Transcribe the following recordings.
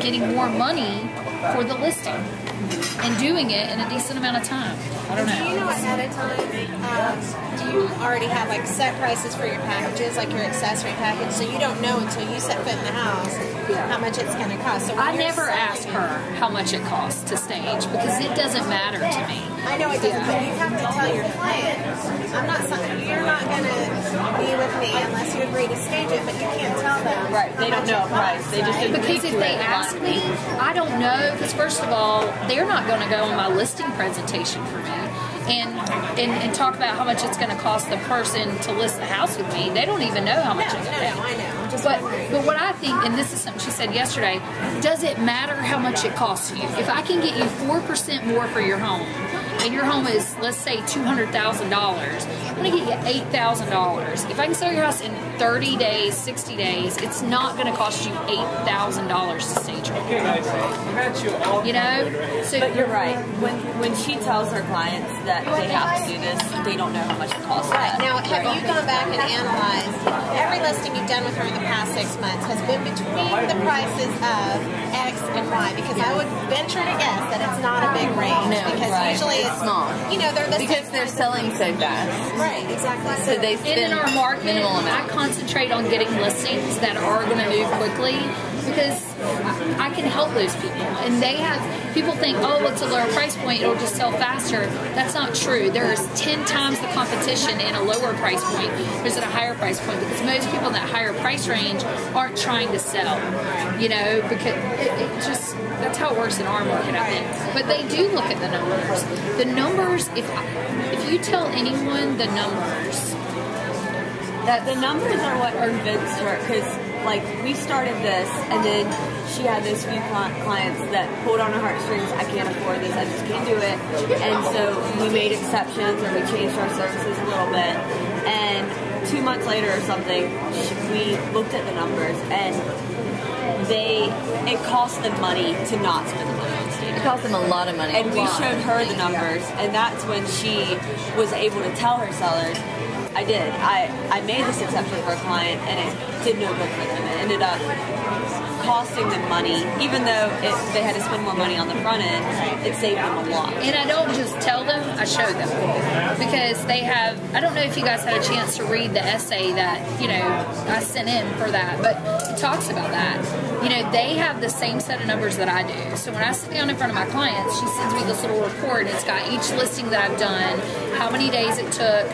getting more money for the listing and doing it in a decent amount of time. I don't know. Do you know ahead of time, do you already have like set prices for your packages, like your accessory package, so you don't know until you set foot in the house how much it's going to cost? So I never ask her how much it costs to stage because it doesn't matter to me. I know it doesn't, but you have to tell your client, you're not going to be with me unless you agree to stage it, but you can't tell them. Right, they don't know a price. They just because if they ask me, I don't know, because first of all, they're not going to go on my listing presentation for me and talk about how much it's going to cost the person to list the house with me. They don't even know how much it's going to pay. No, I know. Just but what I think, and this is something she said yesterday, does it matter how much it costs you? If I can get you 4% more for your home, and your home is, let's say, $200,000, I'm going to get you $8,000. If I can sell your house in 30 days, 60 days, it's not going to cost you $8,000 to stage your home. You know? So, but you're right. When she tells her clients that they have to do this, they don't know how much it costs. Right. Now, have you gone back and analyzed every listing you've done with her in the past 6 months has been between the prices of X and Y? Because I would venture to guess that it's not a big range. No, because usually it's not. You know, they're because they're selling so fast. Right, exactly. So they spend in our market, I concentrate on getting listings that are going to move quickly because I can help those people. And they have, people think, oh, it's a lower price point, it'll just sell faster. That's not true. There's 10 times the competition in a lower price point versus at a higher price point because most people in that higher price range aren't trying to sell, you know, because it just, that's how it works in our market, I think. But they do look at the numbers. The numbers, if you tell anyone the numbers, that the numbers are what convinced her, because like we started this and then she had those few clients that pulled on her heartstrings. I can't afford this, I just can't do it. And so we made exceptions or we changed our services a little bit, and 2 months later or something we looked at the numbers and it cost them money to not spend the money on stage. It cost them a lot of money. And we showed her the numbers, and that's when she was able to tell her sellers, I did. I made this exception for a client, and it did no good for them. It ended up costing them money, even though they had to spend more money on the front end. It saved them a lot. And I don't just tell them, I show them. Because they have, I don't know if you guys had a chance to read the essay that, you know, I sent in for that, but it talks about that. You know, they have the same set of numbers that I do. So when I sit down in front of my clients, she sends me this little report, and it's got each listing that I've done, how many days it took,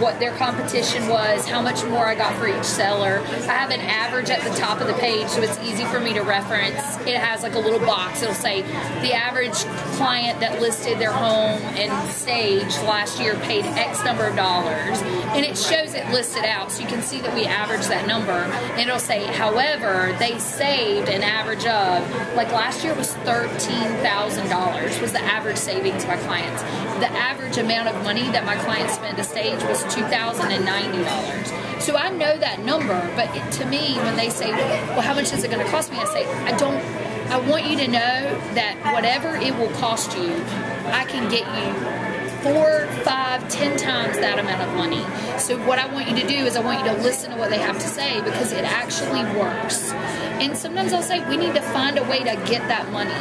what their competition was, how much more I got for each seller. I have an average at the top of the page, so it's easy for me to reference. It has like a little box. It'll say the average client that listed their home and staged last year paid X number of dollars. And it shows it listed out, so you can see that we averaged that number. And it'll say, however, they saved an average of, like last year was $13,000 was the average savings by clients. The average amount of money that my clients spent to stage was $2,090. So I know that number, but to me, when they say, well, how much is it going to cost me? I say, I want you to know that whatever it will cost you, I can get you 4, 5, 10 times that amount of money. So what I want you to do is I want you to listen to what they have to say because it actually works. And sometimes I'll say, we need to find a way to get that money.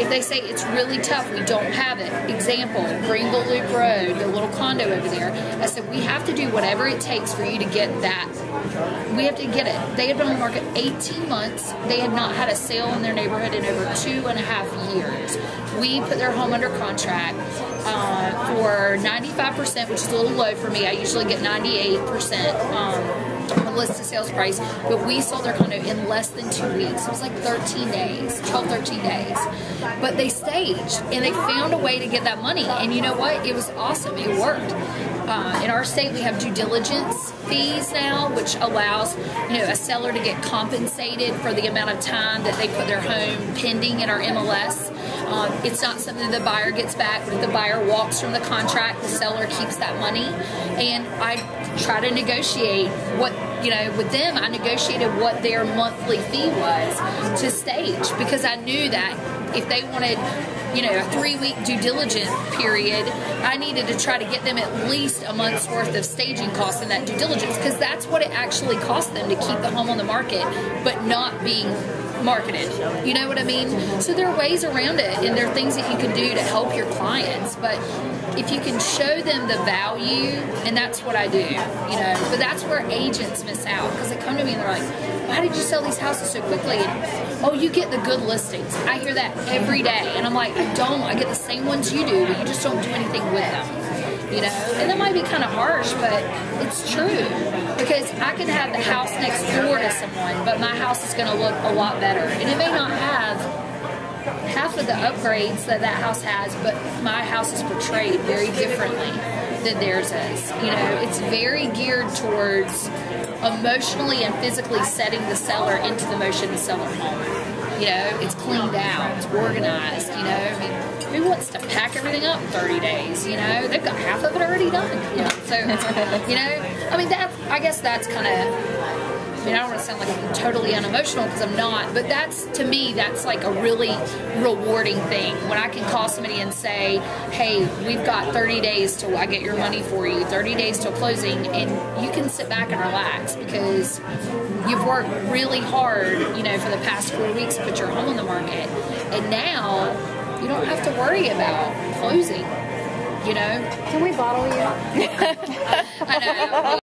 If they say it's really tough, we don't have it. Example, Greenville Loop Road, the little condo over there. I said, we have to do whatever it takes for you to get that. We have to get it. They had been on the market 18 months. They had not had a sale in their neighborhood in over 2.5 years. We put their home under contract for 95%, which is a little low for me. I usually get 98%. List of sales price, but we sold their condo in less than 2 weeks. It was like 13 days, 12, 13 days. But they staged and they found a way to get that money. And you know what? It was awesome. It worked. In our state, we have due diligence fees now, which allows a seller to get compensated for the amount of time that they put their home pending in our MLS. It's not something the buyer gets back, but if the buyer walks from the contract, the seller keeps that money. And I try to negotiate with them, I negotiated what their monthly fee was to stage because I knew that if they wanted a 3-week due diligence period, I needed to try to get them at least a month's worth of staging costs in that due diligence because that's what it actually cost them to keep the home on the market but not being marketed. You know what I mean? So there are ways around it, and there are things that you can do to help your clients. But if you can show them the value, and that's what I do, you know. But that's where agents miss out, because they come to me and they're like, why did you sell these houses so quickly? And, oh, you get the good listings. I hear that every day. And I'm like, I don't. I get the same ones you do, but you just don't do anything with them. You know, and that might be kind of harsh, but it's true, because I could have the house next door to someone, but my house is going to look a lot better, and it may not have half of the upgrades that that house has, but my house is portrayed very differently than theirs is. You know, it's very geared towards emotionally and physically setting the seller into the motion to sell their home. You know, it's cleaned out, it's organized. You know, I mean, who wants to pack everything up in 30 days? You know, they've got half of it already done. You know, so, you know, I mean, I guess that's kind of, I mean, I don't want to sound like I'm totally unemotional, because I'm not, but that's, to me, that's like a really rewarding thing. When I can call somebody and say, hey, we've got 30 days till I get your money for you, 30 days till closing, and you can sit back and relax because you've worked really hard, you know, for the past 4 weeks to put your home on the market. And now you don't have to worry about closing, you know? Can we bottle you? I know.